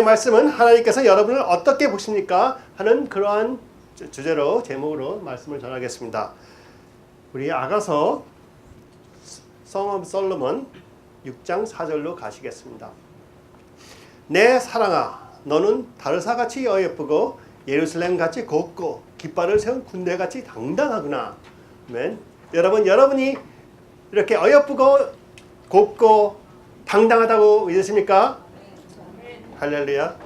말씀은 하나님께서 여러분을 어떻게 보십니까? 하는 그러한 주제로 제목으로 말씀을 전하겠습니다. 우리 아가서 Song of Solomon 6장 4절로 가시겠습니다. 내 사랑아, 너는 다르사같이 어여쁘고 예루살렘같이 곱고 깃발을 세운 군대같이 당당하구나. 아멘. 여러분이 이렇게 어여쁘고 곱고 당당하다고 믿으십니까? 할렐루야.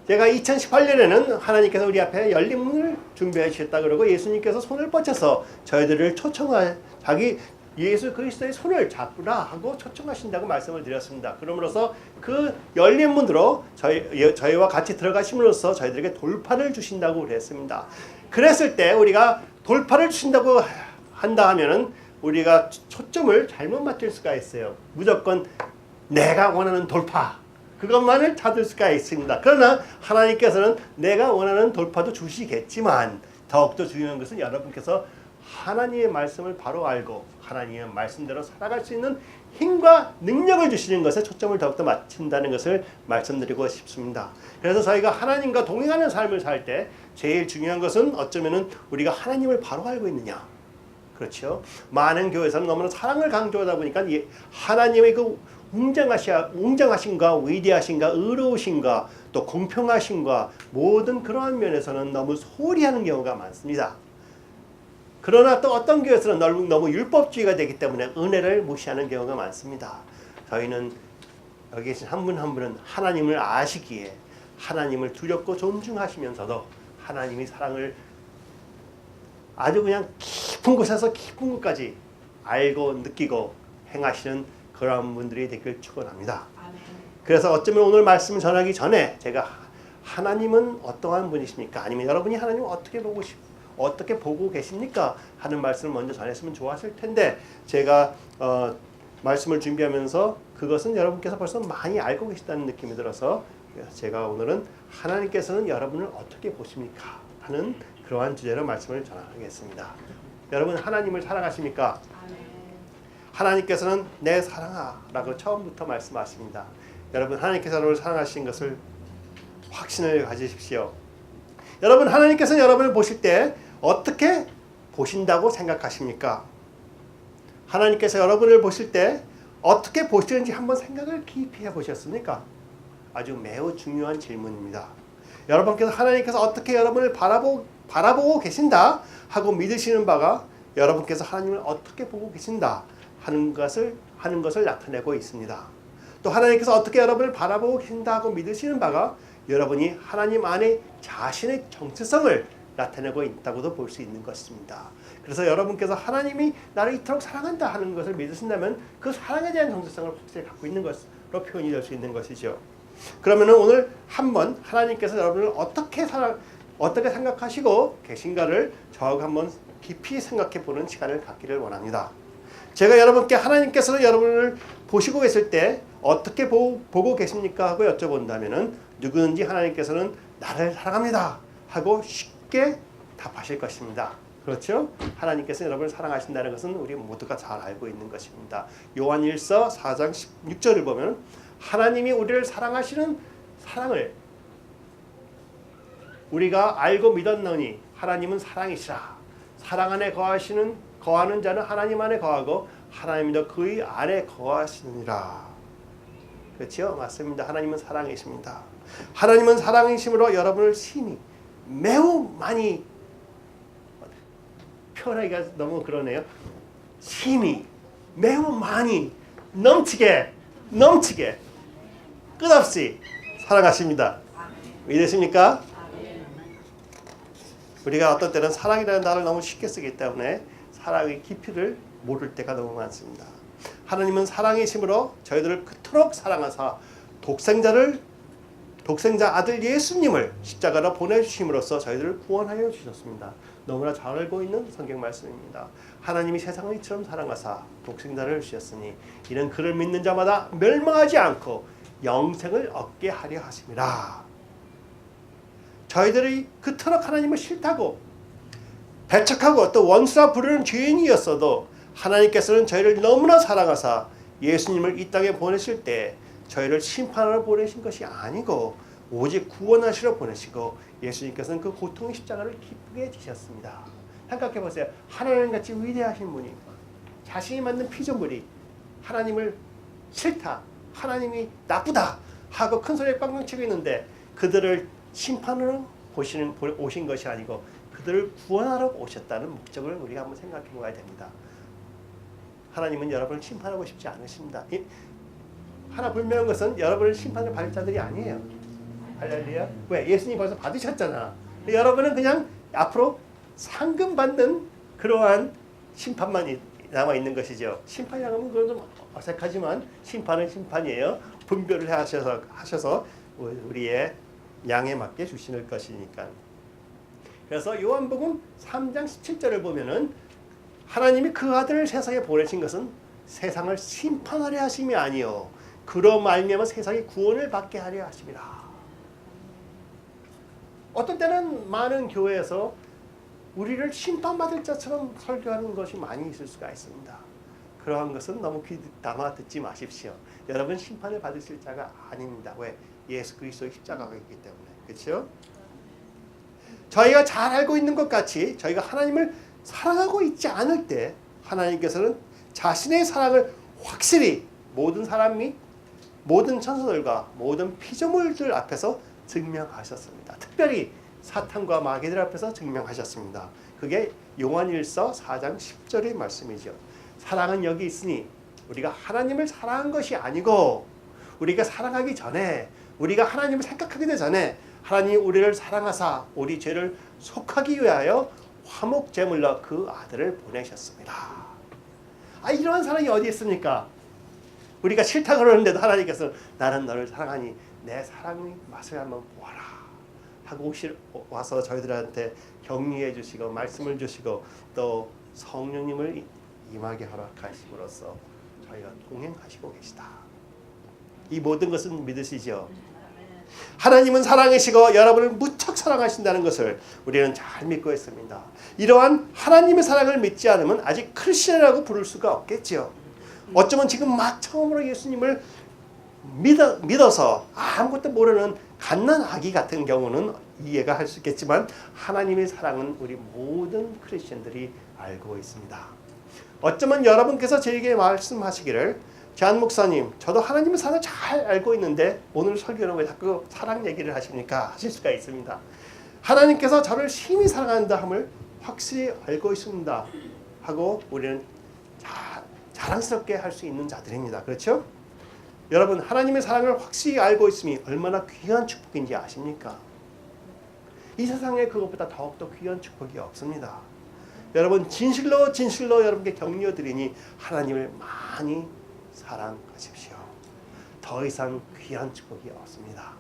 제가 2018년에는 하나님께서 우리 앞에 열린 문을 준비해 주셨다 그러고 예수님께서 손을 뻗쳐서 저희들을 예수 그리스도의 손을 잡으라 하고 초청하신다고 말씀을 드렸습니다. 그러므로서 그 열린 문으로 저희와 같이 들어가심으로써 저희들에게 돌파를 주신다고 그랬습니다. 그랬을 때 우리가 돌파를 주신다고 한다 하면은 우리가 초점을 잘못 맞출 수가 있어요. 무조건 내가 원하는 돌파, 그것만을 찾을 수가 있습니다. 그러나 하나님께서는 내가 원하는 돌파도 주시겠지만 더욱더 중요한 것은 여러분께서 하나님의 말씀을 바로 알고 하나님의 말씀대로 살아갈 수 있는 힘과 능력을 주시는 것에 초점을 더욱더 맞춘다는 것을 말씀드리고 싶습니다. 그래서 저희가 하나님과 동행하는 삶을 살 때 제일 중요한 것은 어쩌면은 우리가 하나님을 바로 알고 있느냐. 그렇죠. 많은 교회에서는 너무나 사랑을 강조하다 보니까 하나님의 그 웅장하신가, 위대하신가, 의로우신가, 또 공평하신가, 모든 그러한 면에서는 너무 소홀히 하는 경우가 많습니다. 그러나 또 어떤 교회에서는 너무 율법주의가 되기 때문에 은혜를 무시하는 경우가 많습니다. 저희는 여기 계신 한 분 한 분은 하나님을 아시기에 하나님을 두렵고 존중하시면서도 하나님의 사랑을 아주 그냥 깊은 곳에서 깊은 곳까지 알고 느끼고 행하시는 그런 분들이 되길 축원합니다. 그래서 어쩌면 오늘 말씀을 전하기 전에 제가 하나님은 어떠한 분이십니까? 아니면 여러분이 하나님을 어떻게 보고 계십니까? 하는 말씀을 먼저 전했으면 좋았을 텐데 제가 말씀을 준비하면서 그것은 여러분께서 벌써 많이 알고 계시다는 느낌이 들어서 제가 오늘은 하나님께서는 여러분을 어떻게 보십니까? 하는 그러한 주제로 말씀을 전하겠습니다. 여러분 하나님을 사랑하십니까? 하나님께서는 내 사랑아 라고 처음부터 말씀하십니다. 여러분 하나님께서 여러분을 사랑하신 것을 확신을 가지십시오. 여러분 하나님께서 여러분을 보실 때 어떻게 보신다고 생각하십니까? 하나님께서 여러분을 보실 때 어떻게 보시는지 한번 생각을 깊이 해보셨습니까? 아주 매우 중요한 질문입니다. 여러분께서 하나님께서 어떻게 여러분을 바라보고 계신다 하고 믿으시는 바가 여러분께서 하나님을 어떻게 보고 계신다 하는 것을 나타내고 있습니다. 또 하나님께서 어떻게 여러분을 바라보고 계신다 하고 믿으시는 바가 여러분이 하나님 안에 자신의 정체성을 나타내고 있다고도 볼 수 있는 것입니다. 그래서 여러분께서 하나님이 나를 이토록 사랑한다 하는 것을 믿으신다면 그 사랑에 대한 정체성을 확실히 갖고 있는 것으로 표현이 될 수 있는 것이죠. 그러면 오늘 한번 하나님께서 여러분을 어떻게 생각하시고 계신가를 저하고 한번 깊이 생각해 보는 시간을 갖기를 원합니다. 제가 여러분께 하나님께서 여러분을 보시고 계실 때 어떻게 보고 계십니까? 하고 여쭤본다면 누구든지 하나님께서는 나를 사랑합니다 하고 쉽게 답하실 것입니다. 그렇죠? 하나님께서 여러분을 사랑하신다는 것은 우리 모두가 잘 알고 있는 것입니다. 요한일서 4장 16절을 보면 하나님이 우리를 사랑하시는 사랑을 우리가 알고 믿었노니 하나님은 사랑이시라. 사랑 안에 거하는 자는 하나님 안에 거하고 하나님도 그의 안에 거하시느니라. 그렇죠? 맞습니다. 하나님은 사랑이십니다. 하나님은 사랑이심으로 여러분을 심히 매우 많이 표현하기가 너무 그러네요. 심히 매우 많이 넘치게 끝없이 사랑하십니다. 믿으십니까? 우리가 어떤 때는 사랑이라는 단어를 너무 쉽게 쓰기 때문에 사랑의 깊이를 모를 때가 너무 많습니다. 하나님은 사랑이심으로 저희들을 그토록 사랑하사 독생자 아들 예수님을 십자가로 보내주심으로써 저희들을 구원하여 주셨습니다. 너무나 잘 알고 있는 성경 말씀입니다. 하나님이 세상을 이처럼 사랑하사 독생자를 주셨으니 이는 그를 믿는 자마다 멸망하지 않고 영생을 얻게 하려 하심이라. 저희들이 그토록 하나님을 싫다고 배척하고 또 원수라 부르는 죄인이었어도 하나님께서는 저희를 너무나 사랑하사 예수님을 이 땅에 보내실 때 저희를 심판하러 보내신 것이 아니고 오직 구원하시러 보내시고 예수님께서는 그 고통의 십자가를 기쁘게 지셨습니다. 생각해 보세요. 하나님같이 위대하신 분이 자신이 만든 피조물이 하나님을 싫다, 하나님이 나쁘다 하고 큰 소리에 꽝꽝 치고 있는데 그들을 심판으로 오신 것이 아니고 그들을 구원하러 오셨다는 목적을 우리가 한번 생각해 봐야 됩니다. 하나님은 여러분을 심판하고 싶지 않으십니다. 하나 분명한 것은 여러분을 심판을 받을 자들이 아니에요. 할렐루야. 왜? 예수님 벌써 받으셨잖아. 여러분은 그냥 앞으로 상금 받는 그러한 심판만 남아 있는 것이죠. 심판이라는 건 좀 어색하지만 심판은 심판이에요. 분별을 하셔서 우리의 양에 맞게 주시는 것이니까. 그래서 요한복음 3장 17절을 보면은 하나님이 그 아들을 세상에 보내신 것은 세상을 심판하려 하심이 아니요 그로 말미암아 세상이 구원을 받게 하려 하심이라. 어떤 때는 많은 교회에서 우리를 심판받을 자처럼 설교하는 것이 많이 있을 수가 있습니다. 그러한 것은 너무 귀 담아 듣지 마십시오. 여러분 심판을 받으실 자가 아닙니다. 왜? 예수 그리스도의 십자가가 있기 때문에. 그렇죠? 저희가 잘 알고 있는 것 같이 저희가 하나님을 사랑하고 있지 않을 때 하나님께서는 자신의 사랑을 확실히 모든 사람 및 모든 천사들과 모든 피조물들 앞에서 증명하셨습니다. 특별히 사탄과 마귀들 앞에서 증명하셨습니다. 그게 요한일서 4장 10절의 말씀이죠. 사랑은 여기 있으니 우리가 하나님을 사랑한 것이 아니고 우리가 사랑하기 전에 우리가 하나님을 생각하기 전에 하나님이 우리를 사랑하사 우리 죄를 속하기 위하여 화목제물로 그 아들을 보내셨습니다. 이런 사랑이 어디 있습니까? 우리가 싫다 그러는데도 하나님께서 나는 너를 사랑하니 내 사랑의 맛을 한번 보아라 하고 와서 저희들한테 격려해 주시고 말씀을 주시고 또 성령님을 임하게 허락하심으로써 저희가 동행하시고 계시다. 이 모든 것은 믿으시죠? 하나님은 사랑이시고 여러분을 무척 사랑하신다는 것을 우리는 잘 믿고 있습니다. 이러한 하나님의 사랑을 믿지 않으면 아직 크리스천이라고 부를 수가 없겠죠. 어쩌면 지금 막 처음으로 예수님을 믿어서 아무것도 모르는 갓난 아기 같은 경우는 이해가 할 수 있겠지만 하나님의 사랑은 우리 모든 크리스천들이 알고 있습니다. 어쩌면 여러분께서 저에게 말씀하시기를 잔 목사님, 저도 하나님의 사랑을 잘 알고 있는데 오늘 설교는 왜 자꾸 사랑 얘기를 하십니까? 하실 수가 있습니다. 하나님께서 저를 심히 사랑한다 함을 확실히 알고 있습니다 하고 우리는 자랑스럽게 할 수 있는 자들입니다. 그렇죠? 여러분 하나님의 사랑을 확실히 알고 있음이 얼마나 귀한 축복인지 아십니까? 이 세상에 그것보다 더욱더 귀한 축복이 없습니다. 여러분 진실로 여러분께 격려드리니 하나님을 많이 사랑하십시오. 더 이상 귀한 축복이 없습니다.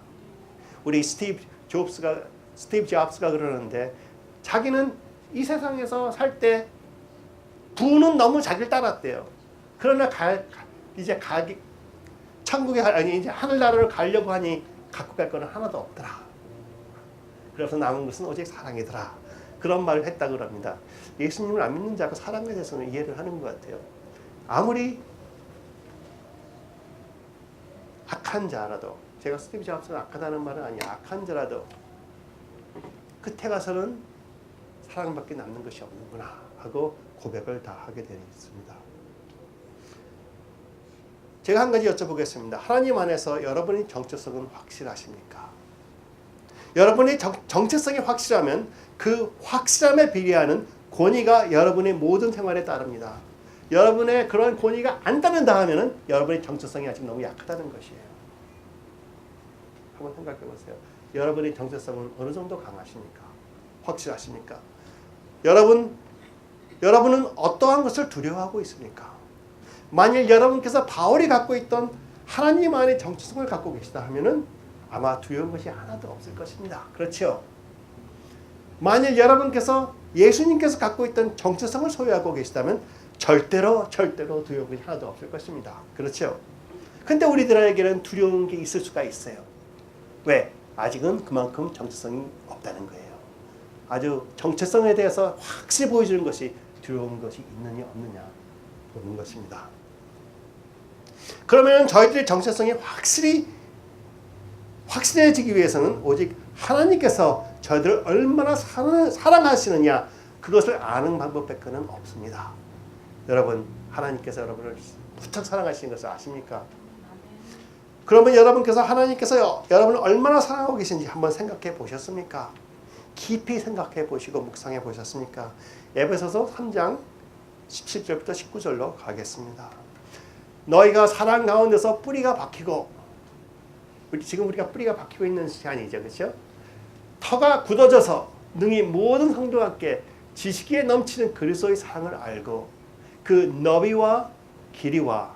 우리 스티브 잡스가 그러는데 자기는 이 세상에서 살 때 부는 너무 자기를 따랐대요. 그러나 이제 천국에 이제 하늘나라를 가려고 하니 갖고 갈 거는 하나도 없더라. 그래서 남은 것은 오직 사랑이더라. 그런 말을 했다고 합니다. 예수님을 안 믿는 자가 사랑에 대해서는 이해를 하는 것 같아요. 아무리 악한 자라도 제가 스티브 잡스는 악하다는 말은 아니에요. 악한 자라도 끝에 가서는 사랑밖에 남는 것이 없는구나 하고 고백을 다 하게 되었습니다. 제가 한 가지 여쭤보겠습니다. 하나님 안에서 여러분의 정체성은 확실하십니까? 여러분의 정체성이 확실하면 그 확실함에 비례하는 권위가 여러분의 모든 생활에 따릅니다. 여러분의 그런 권위가 안 따른다 하면은 여러분의 정체성이 아직 너무 약하다는 것이에요. 한번 생각해 보세요. 여러분의 정체성은 어느 정도 강하십니까? 확실하십니까? 여러분은 어떠한 것을 두려워하고 있습니까? 만일 여러분께서 바울이 갖고 있던 하나님 안의 정체성을 갖고 계시다 하면은 아마 두려운 것이 하나도 없을 것입니다. 그렇죠? 만일 여러분께서 예수님께서 갖고 있던 정체성을 소유하고 계시다면 절대로 두려운 것이 하나도 없을 것입니다. 그렇죠? 근데 우리들에게는 두려운 게 있을 수가 있어요. 왜? 아직은 그만큼 정체성이 없다는 거예요. 아주 정체성에 대해서 확실히 보여주는 것이 두려운 것이 있느냐 없느냐 보는 것입니다. 그러면 저희들의 정체성이 확실해지기 위해서는 오직 하나님께서 저희들을 얼마나 사랑하시느냐 그것을 아는 방법밖에는 없습니다. 여러분, 하나님께서 여러분을 무척 사랑하시는 것을 아십니까? 그러면 여러분께서 하나님께서 여러분을 얼마나 사랑하고 계신지 한번 생각해 보셨습니까? 깊이 생각해 보시고 묵상해 보셨습니까? 에베소서 3장 17절부터 19절로 가겠습니다. 너희가 사랑 가운데서 뿌리가 박히고, 지금 우리가 뿌리가 박히고 있는 시간이죠, 그렇죠? 터가 굳어져서 능히 모든 성도와 함께 지식에 넘치는 그리스도의 사랑을 알고 그 너비와 길이와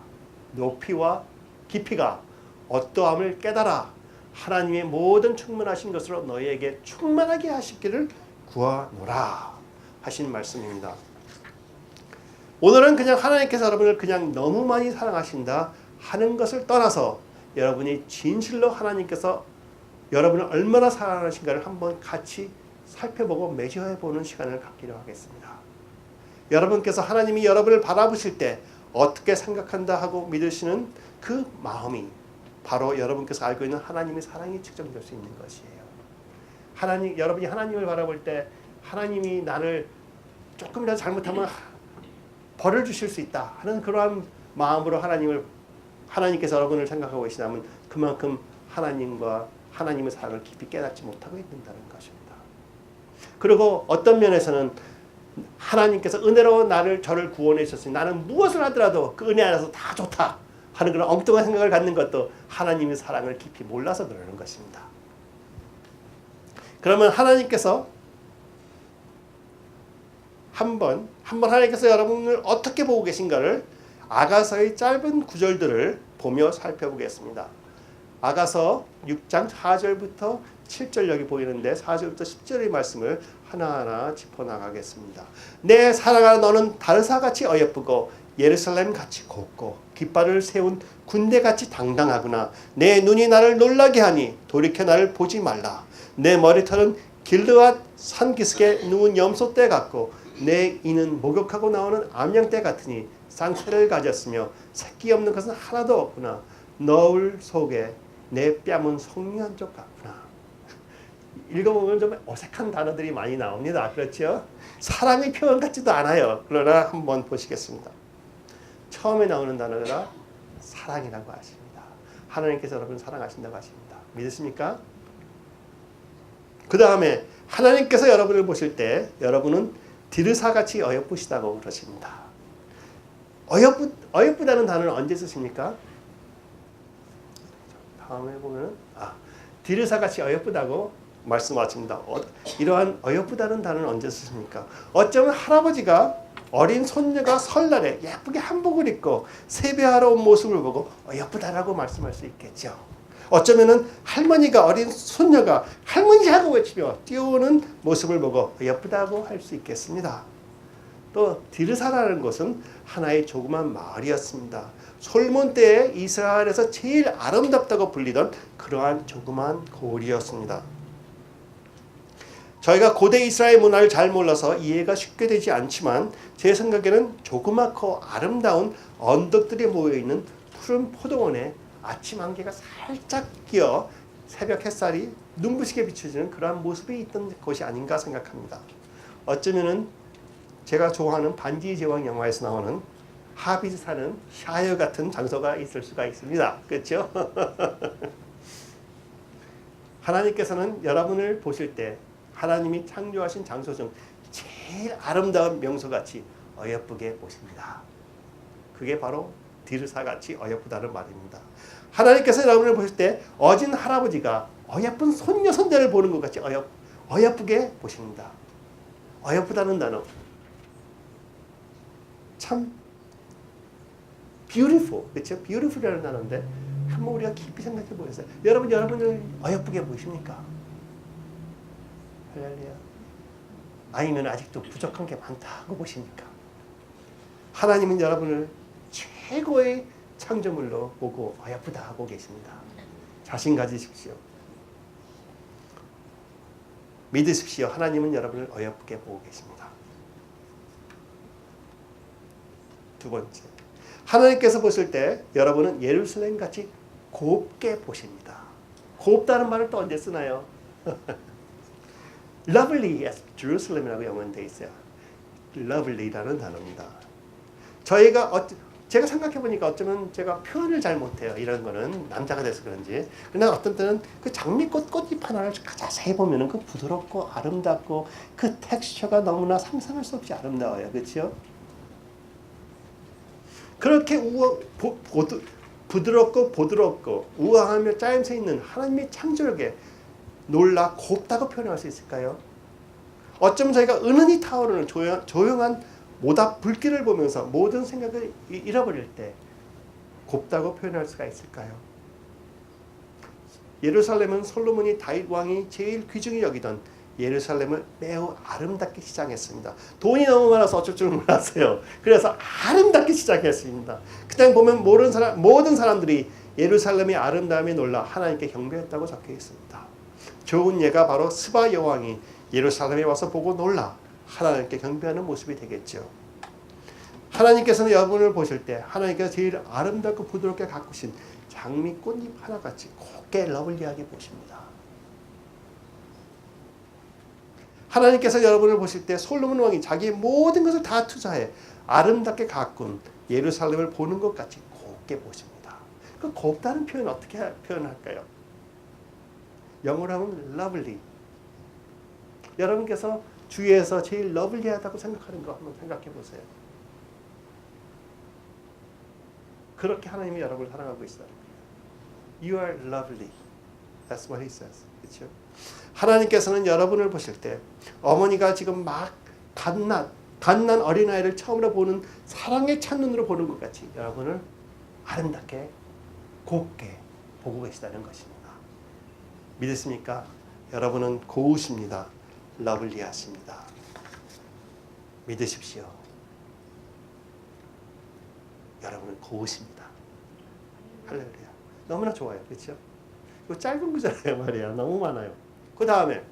높이와 깊이가 어떠함을 깨달아 하나님의 모든 충만하신 것으로 너희에게 충만하게 하시기를 구하노라 하신 말씀입니다. 오늘은 그냥 하나님께서 여러분을 그냥 너무 많이 사랑하신다 하는 것을 떠나서 여러분이 진실로 하나님께서 여러분을 얼마나 사랑하신가를 한번 같이 살펴보고 메저해보는 시간을 갖기로 하겠습니다. 여러분께서 하나님이 여러분을 바라보실 때 어떻게 생각한다 하고 믿으시는 그 마음이 바로 여러분께서 알고 있는 하나님의 사랑이 측정될 수 있는 것이에요. 여러분이 하나님을 바라볼 때 하나님이 나를 조금이라도 잘못하면 벌을 주실 수 있다 하는 그러한 마음으로 하나님께서 여러분을 생각하고 계시다면 그만큼 하나님의 사랑을 깊이 깨닫지 못하고 있다는 것입니다. 그리고 어떤 면에서는 하나님께서 은혜로 저를 구원해 주셨으니 나는 무엇을 하더라도 그 은혜 안에서 다 좋다 하는 그런 엉뚱한 생각을 갖는 것도 하나님의 사랑을 깊이 몰라서 그러는 것입니다. 그러면 하나님께서 한번 하나님께서 여러분을 어떻게 보고 계신가를 아가서의 짧은 구절들을 보며 살펴보겠습니다. 아가서 6장 4절부터 7절 여기 보이는데 4절부터 10절의 말씀을 하나하나 짚어나가겠습니다. 내 사랑아 너는 다르사같이 어여쁘고 예루살렘같이 곱고 깃발을 세운 군대같이 당당하구나. 내 눈이 나를 놀라게 하니 돌이켜 나를 보지 말라. 내 머리털은 길르앗 산기슭에 누운 염소떼 같고 내 이는 목욕하고 나오는 암양떼 같으니 쌍새를 가졌으며 새끼 없는 것은 하나도 없구나. 너울 속에 내 뺨은 성류한 쪽 같구나. 읽어보면 좀 어색한 단어들이 많이 나옵니다. 그렇죠? 사랑의 표현 같지도 않아요. 그러나 한번 보시겠습니다. 처음에 나오는 단어가 사랑이라고 하십니다. 하나님께서 여러분을 사랑하신다고 하십니다. 믿으십니까? 그 다음에 하나님께서 여러분을 보실 때 여러분은 디르사같이 어여쁘시다고 그러십니다. 어여쁘다는 단어는 언제 쓰십니까? 다음에 보면 디르사같이 어여쁘다고 말씀하십니다. 이러한 어여쁘다는 단어는 언제 쓰십니까? 어쩌면 할아버지가 어린 손녀가 설날에 예쁘게 한복을 입고 세배하러 온 모습을 보고 어여쁘다라고 말씀할 수 있겠죠. 어쩌면은 할머니가 어린 손녀가 할머니 하고 외치며 뛰어오는 모습을 보고 예쁘다고 할 수 있겠습니다. 또 디르사라는 곳은 하나의 조그만 마을이었습니다. 솔몬 때에 이스라엘에서 제일 아름답다고 불리던 그러한 조그만 고을이었습니다. 저희가 고대 이스라엘 문화를 잘 몰라서 이해가 쉽게 되지 않지만 제 생각에는 조그맣고 아름다운 언덕들이 모여있는 푸른 포도원에 아침 안개가 살짝 끼어 새벽 햇살이 눈부시게 비춰지는 그러한 모습이 있던 곳이 아닌가 생각합니다. 어쩌면은 제가 좋아하는 반지의 제왕 영화에서 나오는 하빗이 사는 샤이어 같은 장소가 있을 수가 있습니다. 그렇죠? 하나님께서는 여러분을 보실 때 하나님이 창조하신 장소 중 제일 아름다운 명소같이 어여쁘게 보십니다. 그게 바로 디르사같이 어여쁘다는 말입니다. 하나님께서 여러분을 보실 때 어진 할아버지가 어여쁜 손녀 손자를 보는 것 같이 어여쁘게 보십니다. 어여쁘다는 단어 참 beautiful, 그렇죠? beautiful이라는 단어인데 한번 우리가 깊이 생각해 보겠어요. 여러분을 어여쁘게 보십니까? 할렐루야. 아니면 아직도 부족한 게 많다고 보십니까? 하나님은 여러분을 최고의 창조물로 보고 어여쁘다 하고 계십니다. 자신 가지십시오. 믿으십시오. 하나님은 여러분을 어여쁘게 보고 계십니다. 두 번째, 하나님께서 보실 때 여러분은 예루살렘 같이 곱게 보십니다. 곱다는 말을 또 언제 쓰나요? Lovely as Jerusalem이라고 영어는 돼 있어요. Lovely라는 단어입니다. 제가 생각해 보니까 어쩌면 제가 표현을 잘 못해요. 이런 거는 남자가 돼서 그런지. 그러나 어떤 때는 그 장미꽃 꽃잎 하나를 자세히 보면은 그 부드럽고 아름답고 그 텍스처가 너무나 상상할 수 없이 아름다워요. 그렇죠? 그렇게 부드럽고 우아하며 짜임새 있는 하나님의 창조력에 놀라 곱다고 표현할 수 있을까요? 어쩌면 저희가 은은히 타오르는 조용한 모닥 불길을 보면서 모든 생각을 잃어버릴 때 곱다고 표현할 수가 있을까요? 예루살렘은 솔로몬이 다윗 왕이 제일 귀중히 여기던 예루살렘을 매우 아름답게 시작했습니다. 돈이 너무 많아서 어쩔 줄 몰랐어요. 그래서 아름답게 시작했습니다. 그냥 보면 모든 사람들이 예루살렘의 아름다움에 놀라 하나님께 경배했다고 적혀 있습니다. 좋은 예가 바로 스바 여왕이 예루살렘에 와서 보고 놀라 하나님께 경배하는 모습이 되겠죠. 하나님께서는 여러분을 보실 때 하나님께서 제일 아름답고 부드럽게 가꾸신 장미꽃잎 하나같이 곱게 러블리하게 보십니다. 하나님께서 여러분을 보실 때 솔로몬 왕이 자기의 모든 것을 다 투자해 아름답게 가꾼 예루살렘을 보는 것 같이 곱게 보십니다. 그 곱다는 표현 어떻게 표현할까요? 영어로 하면 lovely. 여러분께서 주위에서 제일 러블리하다고 생각하는 거 한번 생각해 보세요. 그렇게 하나님이 여러분을 사랑하고 있어요. You are lovely. That's what he says. 그렇죠? 하나님께서는 여러분을 보실 때 어머니가 지금 막 갓난 어린아이를 처음으로 보는 사랑의 첫눈으로 보는 것 같이 여러분을 아름답게 곱게 보고 계시다는 것입니다. 믿으십니까? 여러분은 고우십니다. 러블리하십니다. 믿으십시오. 여러분은 고우십니다. 할렐루야. 너무나 좋아요. 그렇죠? 이거 짧은 구절이에요 말이야. 너무 많아요. 그 다음에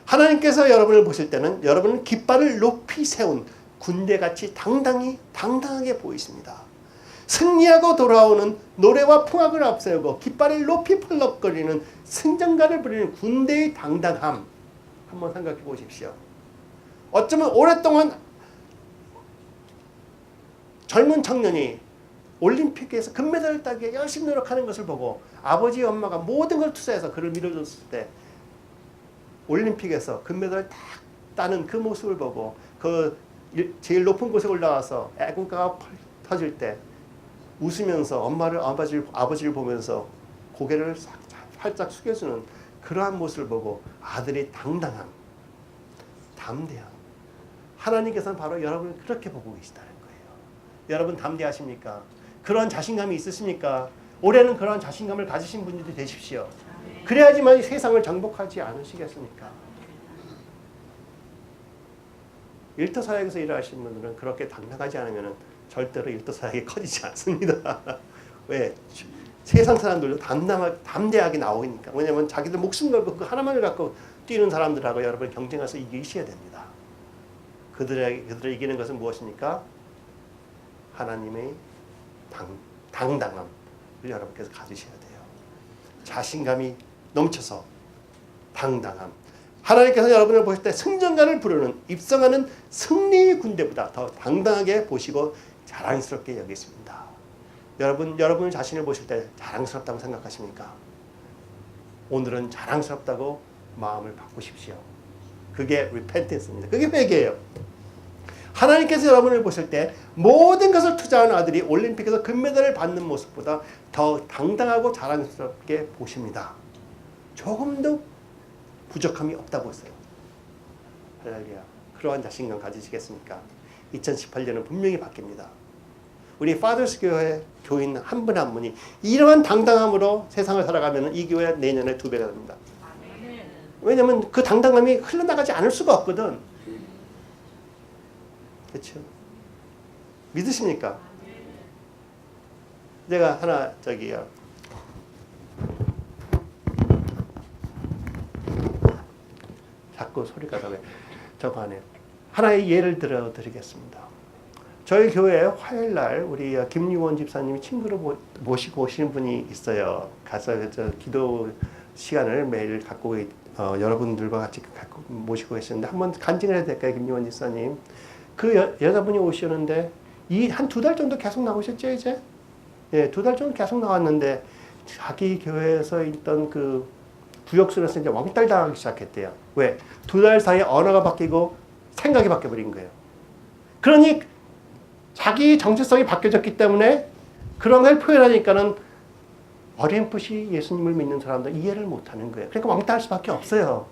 하나님께서 여러분을 보실 때는 여러분은 깃발을 높이 세운 군대같이 당당하게 보이십니다. 승리하고 돌아오는 노래와 풍악을 앞세우고 깃발을 높이 펄럭거리는 승전가를 부리는 군대의 당당함 한번 생각해 보십시오. 어쩌면 오랫동안 젊은 청년이 올림픽에서 금메달을 따기 위해 열심히 노력하는 것을 보고 아버지 엄마가 모든 걸 투자해서 그를 밀어줬을 때 올림픽에서 금메달을 딱 따는 그 모습을 보고 그 제일 높은 곳에 올라가서 애국가가 터질 때 웃으면서 아버지를 보면서 고개를 살짝 숙여주는 그러한 모습을 보고 아들의 당당함, 담대함. 하나님께서는 바로 여러분을 그렇게 보고 계시다는 거예요. 여러분 담대하십니까? 그런 자신감이 있으십니까? 올해는 그런 자신감을 가지신 분들이 되십시오. 그래야지만 세상을 정복하지 않으시겠습니까? 일터사역에서 일하시는 분들은 그렇게 당당하지 않으면 절대로 일터사역이 커지지 않습니다. 왜? 세상 사람들도 담대하게 나오니까. 왜냐하면 자기들 목숨 걸고 그 하나만을 갖고 뛰는 사람들하고 여러분 경쟁해서 이기셔야 됩니다. 그들을 이기는 것은 무엇입니까? 하나님의 당당함을 여러분께서 가지셔야 돼요. 자신감이 넘쳐서 당당함. 하나님께서 여러분을 보실 때 승전가를 부르는 입성하는 승리의 군대보다 더 당당하게 보시고 자랑스럽게 여기십니다. 여러분 자신을 보실 때 자랑스럽다고 생각하십니까? 오늘은 자랑스럽다고 마음을 바꾸십시오. 그게 repentance입니다. 그게 회개예요. 하나님께서 여러분을 보실 때 모든 것을 투자한 아들이 올림픽에서 금메달을 받는 모습보다 더 당당하고 자랑스럽게 보십니다. 조금도 부족함이 없다고 했어요. 할렐루야. 그러한 자신감 가지시겠습니까? 2018년은 분명히 바뀝니다. 우리 파더스 교회 교인 한 분 한 분이 이러한 당당함으로 세상을 살아가면 이 교회 내년에 2배가 됩니다. 왜냐하면 그 당당함이 흘러나가지 않을 수가 없거든. 그렇죠? 믿으십니까? 제가 하나 자꾸 소리가 왜 저거 하네요. 하나의 예를 들어 드리겠습니다. 저희 교회에 화요일 날 우리 김유원 집사님이 친구로 모시고 오시는 분이 있어요. 가서 기도 시간을 매일 갖고 여러분들과 같이 갖고 모시고 계시는데 한번 간증을 해야 될까요, 김유원 집사님? 그 여자분이 오시는데 한 2달 정도 계속 나오셨죠, 이제? 예, 2달 정도 계속 나왔는데 자기 교회에서 있던 그 구역순에서 이제 왕따를 당하기 시작했대요. 왜? 2달 사이에 언어가 바뀌고 생각이 바뀌어버린 거예요. 그러니 자기 정체성이 바뀌어졌기 때문에 그런 걸 표현하니까는 어렴풋이 예수님을 믿는 사람들 이해를 못하는 거예요. 그러니까 왕따할 수밖에 없어요.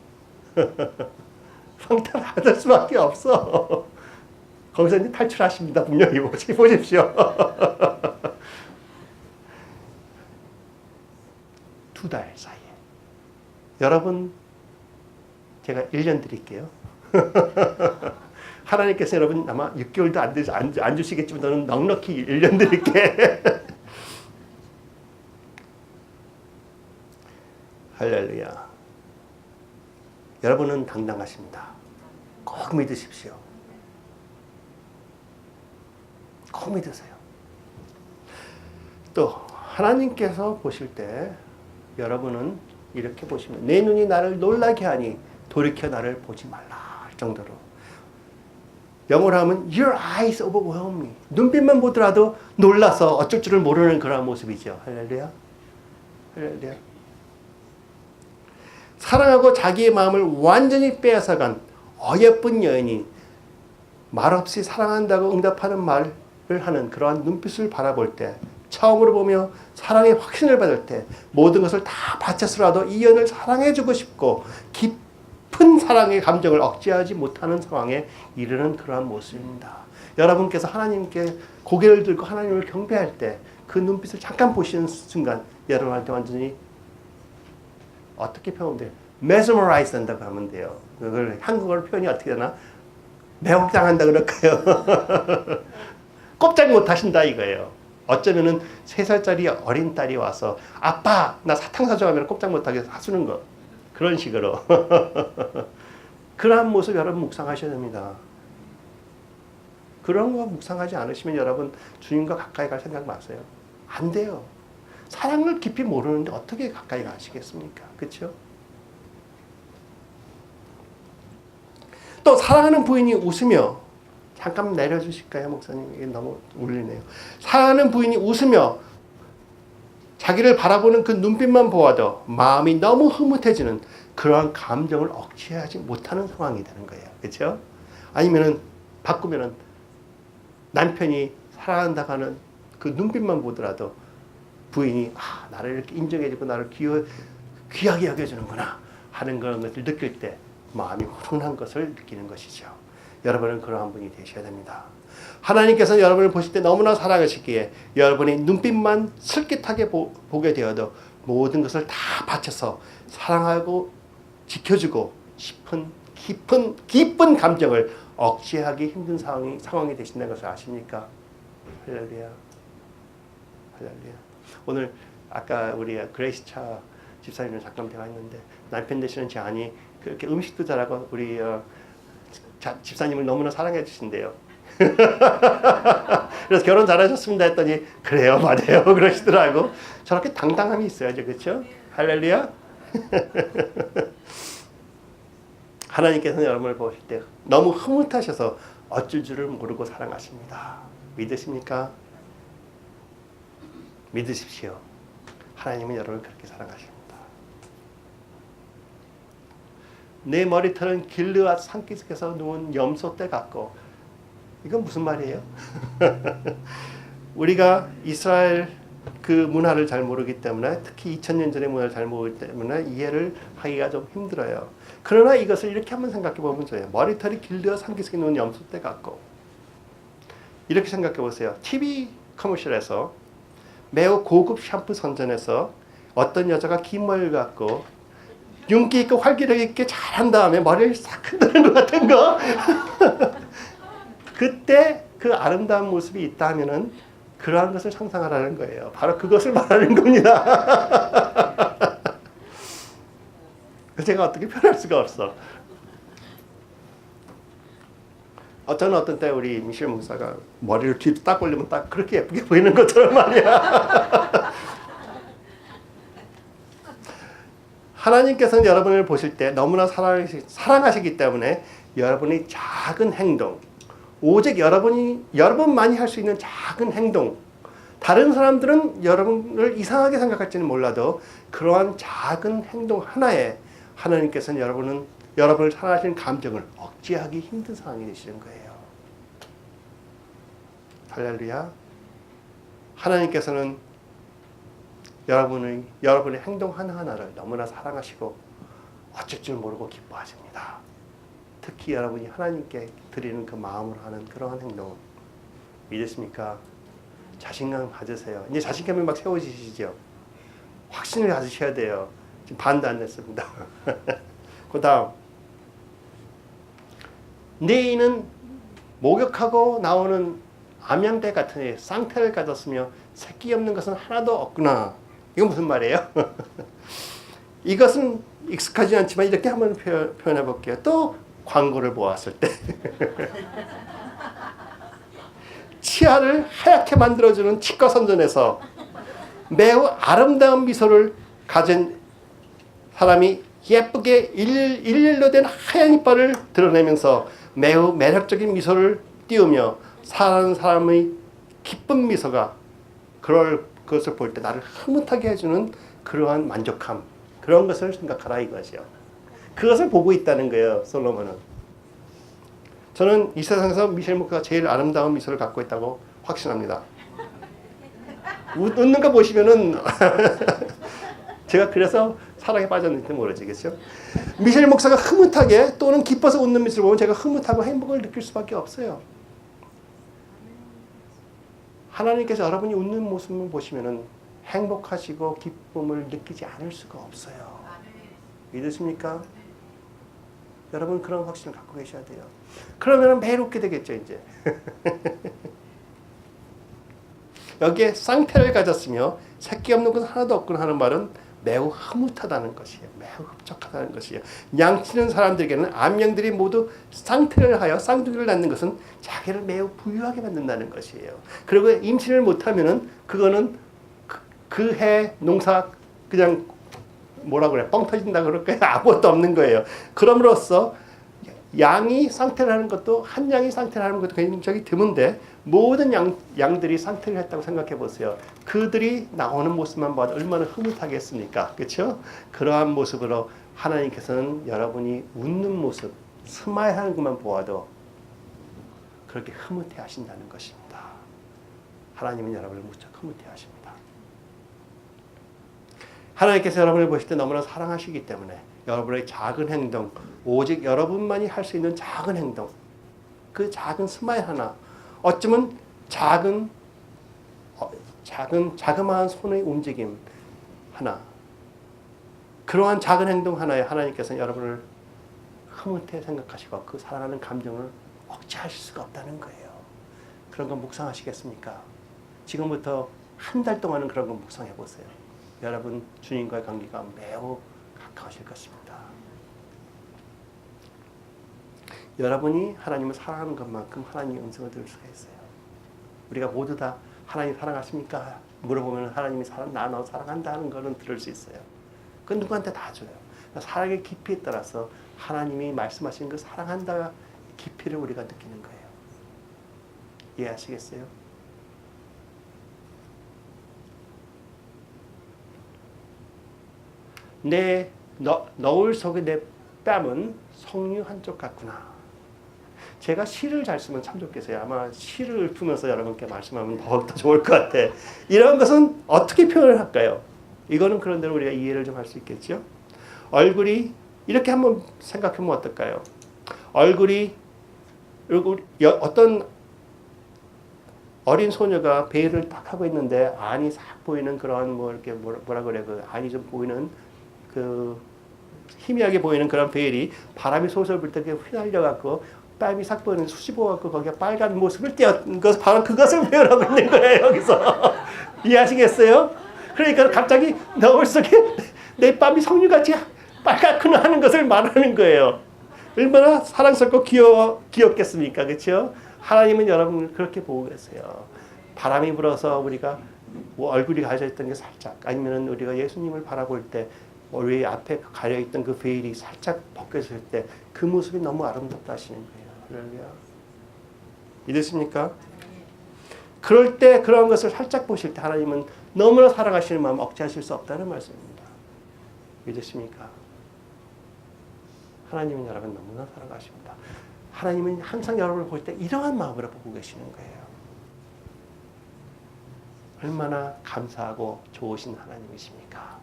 왕따를 할 수밖에 없어. 거기서 이제 탈출하십니다. 분명히 보십시오. 2달 사이에. 여러분, 제가 1년 드릴게요. 하나님께서 여러분 아마 6개월도 안 주시겠지만 저는 넉넉히 1년 드릴게. 할렐루야. 여러분은 당당하십니다. 꼭 믿으십시오. 꼭 믿으세요. 또 하나님께서 보실 때 여러분은 이렇게 보시면 내 눈이 나를 놀라게 하니 돌이켜 나를 보지 말라 할 정도로 영어로 하면 Your eyes overwhelm me. 눈빛만 보더라도 놀라서 어쩔 줄을 모르는 그런 모습이죠. 할렐루야. 할렐루야. 사랑하고 자기의 마음을 완전히 빼앗아간 어여쁜 여인이 말없이 사랑한다고 응답하는 말을 하는 그러한 눈빛을 바라볼 때 처음으로 보며 사랑의 확신을 받을 때 모든 것을 다 바쳐서라도 이 여인을 사랑해주고 싶고 깊은 사랑의 감정을 억제하지 못하는 상황에 이르는 그러한 모습입니다. 여러분께서 하나님께 고개를 들고 하나님을 경배할 때 그 눈빛을 잠깐 보시는 순간 여러분한테 완전히 어떻게 표현돼요? mesmerize 된다고 하면 돼요. 그걸 한국어로 표현이 어떻게 되나? 매혹당한다 그럴까요? 꼼짝 못하신다 이거예요. 어쩌면은 3살짜리 어린 딸이 와서 아빠 나 사탕 사줘 하면 꼼짝 못하게 사주는 거. 그런 식으로. 그러한 모습 여러분 묵상하셔야 됩니다. 그런 거 묵상하지 않으시면 여러분 주님과 가까이 갈 생각 마세요. 안 돼요. 사랑을 깊이 모르는데 어떻게 가까이 가시겠습니까? 그렇죠? 또 사랑하는 부인이 웃으며 잠깐 내려주실까요, 목사님? 이게 너무 울리네요. 사랑하는 부인이 웃으며 자기를 바라보는 그 눈빛만 보아도 마음이 너무 흐뭇해지는 그러한 감정을 억제하지 못하는 상황이 되는 거예요. 그렇죠? 아니면은 바꾸면은 남편이 사랑한다고 하는 그 눈빛만 보더라도 부인이 나를 이렇게 인정해주고 나를 귀하게 여겨주는구나 하는 그런 것을 느낄 때 마음이 훈훈한 것을 느끼는 것이죠. 여러분은 그러한 분이 되셔야 됩니다. 하나님께서는 여러분을 보실 때 너무나 사랑하시기에 여러분이 눈빛만 슬깃하게 보게 되어도 모든 것을 다 바쳐서 사랑하고 지켜주고 싶은 깊은 감정을 억제하기 힘든 상황이 되신다는 것을 아십니까? 할렐루야. 할렐루야. 오늘 아까 우리 그레이스차 집사님을 잠깐 대화했는데 남편 되시는 제 아니 그렇게 음식도 잘하고 우리 집사님을 너무나 사랑해 주신대요. 그래서 결혼 잘하셨습니다 했더니 그래요 맞아요 그러시더라고. 저렇게 당당함이 있어야죠. 그렇죠? 할렐루야. 하나님께서는 여러분을 보실 때 너무 흐뭇하셔서 어쩔 줄을 모르고 사랑하십니다. 믿으십니까? 믿으십시오. 하나님은 여러분을 그렇게 사랑하십니다. 내 머리털은 길르앗 산기슭에서 누운 염소떼 같고, 이건 무슨 말이에요? 우리가 이스라엘 그 문화를 잘 모르기 때문에, 특히 2000년 전의 문화를 잘 모르기 때문에 이해를 하기가 좀 힘들어요. 그러나 이것을 이렇게 한번 생각해 보면 좋아요. 머리털이 길르앗 산기슭에 누운 염소떼 같고, 이렇게 생각해 보세요. TV 커머셜에서 매우 고급 샴푸 선전에서 어떤 여자가 긴 머리를 갖고 윤기 있고 활기력 있게 잘한 다음에 머리를 싹 흔드는 것 같은 거. 그때 그 아름다운 모습이 있다면은 그러한 것을 상상하라는 거예요. 바로 그것을 말하는 겁니다. 제가 어떻게 표현할 수가 없어. 어떤 때 우리 미셸 목사가 머리를 뒤로 딱 올리면 딱 그렇게 예쁘게 보이는 것처럼 말이야. 하나님께서는 여러분을 보실 때 너무나 사랑하시기 때문에 여러분의 작은 행동, 오직 여러분만이 할 수 있는 작은 행동, 다른 사람들은 여러분을 이상하게 생각할지는 몰라도 그러한 작은 행동 하나에 하나님께서는 여러분을 사랑하시는 감정을 억제하기 힘든 상황이 되시는 거예요. 할렐루야. 하나님께서는 여러분의 행동 하나하나를 너무나 사랑하시고 어쩔 줄 모르고 기뻐하십니다. 특히 여러분이 하나님께 드리는 그 마음으로 하는 그러한 행동 믿으십니까? 자신감 가지세요. 이제 자신감이 막 세워지시죠? 확신을 가지셔야 돼요. 지금 반도 안 됐습니다. 그 다음 내 이는 목욕하고 나오는 암양대 같은 쌍태를 가졌으며 새끼 없는 것은 하나도 없구나. 이건 무슨 말이에요? 이것은 익숙하지 않지만 이렇게 한번 표현해 볼게요. 또 광고를 보았을 때 치아를 하얗게 만들어주는 치과 선전에서 매우 아름다운 미소를 가진 사람이 예쁘게 일일로 된 하얀 이빨을 드러내면서 매우 매력적인 미소를 띄우며 사는 사람의 기쁜 미소가 그럴 것을 볼 때 나를 흐뭇하게 해주는 그러한 만족함, 그런 것을 생각하라 이것이요. 그것을 보고 있다는 거예요, 솔로몬은. 저는 이 세상에서 미셸 목사가 제일 아름다운 미소를 갖고 있다고 확신합니다. 웃는 거 보시면은 제가 그래서 사랑에 빠졌는지 모르겠죠. 미셸 목사가 흐뭇하게 또는 기뻐서 웃는 미소를 보면 제가 흐뭇하고 행복을 느낄 수밖에 없어요. 하나님께서 여러분이 웃는 모습을 보시면은 행복하시고 기쁨을 느끼지 않을 수가 없어요. 믿으십니까? 여러분 그런 확신을 갖고 계셔야 돼요. 그러면 매일 웃게 되겠죠, 이제. 여기에 쌍태를 가졌으며 새끼 없는 것은 하나도 없구나 하는 말은 매우 흐뭇하다는 것이에요. 매우 흡족하다는 것이에요. 양치는 사람들에게는 암양들이 모두 쌍태를 하여 쌍둥이를 낳는 것은 자기를 매우 부유하게 만든다는 것이에요. 그리고 임신을 못하면은 그거는 그 해 농사 그냥 뭐라 그래 뻥 터진다 그럴까요? 아무것도 없는 거예요. 그럼으로써 양이 쌍태를 하는 것도 한 양이 쌍태를 하는 것도 굉장히 드문데 모든 양들이 쌍태를 했다고 생각해 보세요. 그들이 나오는 모습만 봐도 얼마나 흐뭇하겠습니까? 그렇죠? 그러한 모습으로 하나님께서는 여러분이 웃는 모습, 스마일하는 것만 보아도 그렇게 흐뭇해 하신다는 것입니다. 하나님은 여러분을 무척 흐뭇해 하십니다. 하나님께서 여러분을 보실 때 너무나 사랑하시기 때문에 여러분의 작은 행동, 오직 여러분만이 할 수 있는 작은 행동, 그 작은 스마일 하나, 어쩌면 자그마한 손의 움직임 하나, 그러한 작은 행동 하나에 하나님께서는 여러분을 흐뭇해 생각하시고 그 사랑하는 감정을 억제하실 수가 없다는 거예요. 그런 건 묵상하시겠습니까? 지금부터 한 달 동안은 그런 건 묵상해 보세요. 여러분 주님과의 관계가 매우 가까워질 것입니다. 여러분이 하나님을 사랑하는 것만큼 하나님의 음성을 들을 수가 있어요. 우리가 모두 다 하나님 사랑하십니까? 물어보면 하나님이 나 너 사랑한다 하는 거는 들을 수 있어요. 그건 누구한테 다 줘요. 사랑의 깊이에 따라서 하나님이 말씀하신 그 사랑한다 깊이를 우리가 느끼는 거예요. 이해하시겠어요? 내 너울 속에 내 뺨은 석류 한쪽 같구나. 제가 시를 잘 쓰면 참 좋겠어요. 아마 시를 읊으면서 여러분께 말씀하면 더욱더 좋을 것 같아. 이런 것은 어떻게 표현을 할까요? 이거는 그런 대로 우리가 이해를 좀 할 수 있겠죠. 얼굴이 이렇게 한번 생각해보면 어떨까요? 얼굴이 어떤 어린 소녀가 베일을 딱 하고 있는데 안이 싹 보이는 그런 뭐 이렇게 뭐라 그래 그 안이 좀 보이는 그 희미하게 보이는 그런 베일이 바람이 솔솔 불 때 휘날려 갖고 땀이 싹 보이는 수십호 갖고 거기에 빨간 모습을 띄었던 것 바로 그것을 표현하고 있는 거예요. 여기서 이해하시겠어요? 그러니까 갑자기 너울 속에 내 뺨이 석류같이 빨갛구나 하는 것을 말하는 거예요. 얼마나 사랑스럽고 귀엽겠습니까? 그렇죠? 하나님은 여러분을 그렇게 보고 계세요. 바람이 불어서 우리가 뭐 얼굴이 가려져 있던 게 살짝, 아니면 우리가 예수님을 바라볼 때 우리 앞에 가려 있던 그 베일이 살짝 벗겨질 때 그 모습이 너무 아름답다 하시는 거예요. 할렐루야. 믿으십니까? 그럴 때 그런 것을 살짝 보실 때 하나님은 너무나 사랑하시는 마음 억제하실 수 없다는 말씀입니다. 믿으십니까? 하나님은 여러분 너무나 사랑하십니다. 하나님은 항상 여러분을 볼 때 이러한 마음으로 보고 계시는 거예요. 얼마나 감사하고 좋으신 하나님이십니까?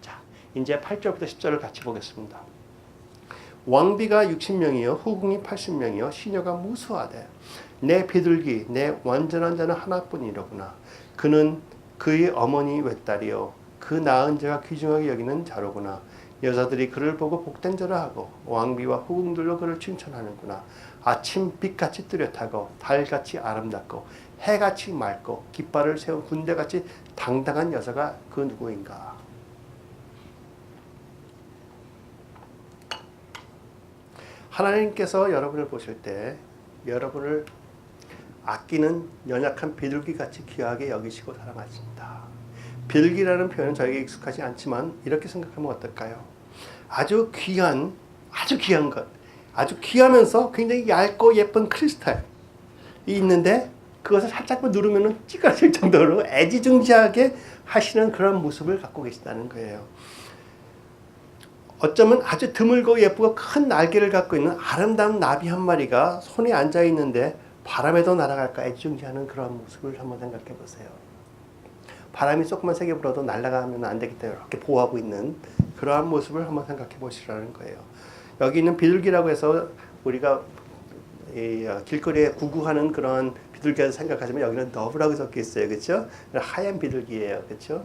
자, 이제 8절부터 10절을 같이 보겠습니다. 왕비가 60명이요 후궁이 80명이요 시녀가 무수하되 내 비둘기 내 완전한 자는 하나뿐이로구나. 그는 그의 어머니 외딸이요 그 낳은 자가 귀중하게 여기는 자로구나. 여자들이 그를 보고 복된 자라 하고 왕비와 후궁들로 그를 칭찬하는구나. 아침 빛같이 뚜렷하고 달같이 아름답고 해같이 맑고 깃발을 세운 군대같이 당당한 여자가 그 누구인가. 하나님께서 여러분을 보실 때 여러분을 아끼는 연약한 비둘기같이 귀하게 여기시고 사랑하십니다. 비둘기라는 표현은 저에게 익숙하지 않지만 이렇게 생각하면 어떨까요? 아주 귀한 것, 아주 귀하면서 굉장히 얇고 예쁜 크리스탈이 있는데 그것을 살짝만 누르면 찌그러질 정도로 애지중지하게 하시는 그런 모습을 갖고 계시다는 거예요. 어쩌면 아주 드물고 예쁘고 큰 날개를 갖고 있는 아름다운 나비 한 마리가 손에 앉아 있는데 바람에도 날아갈까 애지중지하는 그런 모습을 한번 생각해 보세요. 바람이 조금만 세게 불어도 날아가면 안 되기 때문에 이렇게 보호하고 있는 그러한 모습을 한번 생각해 보시라는 거예요. 여기 있는 비둘기라고 해서 우리가 길거리에 구구하는 그런 비둘기를 생각하시면 여기는 너브라고 적혀 있어요. 그렇죠? 하얀 비둘기예요. 그렇죠?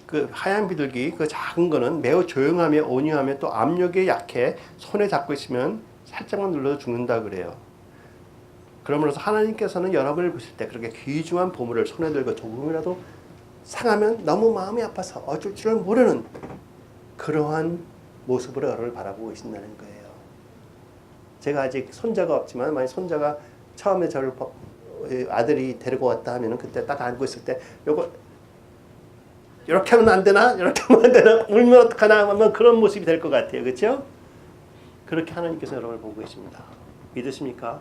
그 하얀 비둘기, 그 작은 거는 매우 조용하며 온유하며 또 압력에 약해 손에 잡고 있으면 살짝만 눌러도 죽는다 그래요. 그러므로서 하나님께서는 여러분을 보실 때 그렇게 귀중한 보물을 손에 들고 조금이라도 상하면 너무 마음이 아파서 어쩔 줄을 모르는 그러한 모습으로 여러분을 바라보고 계신다는 거예요. 제가 아직 손자가 없지만 만약 손자가 처음에 저를 아들이 데리고 왔다 하면 그때 딱 안고 있을 때 요거 이렇게 하면 안 되나? 이렇게 하면 안 되나? 울면 어떡하나? 하면 그런 모습이 될 것 같아요. 그렇죠? 그렇게 하나님께서 여러분을 보고 계십니다. 믿으십니까?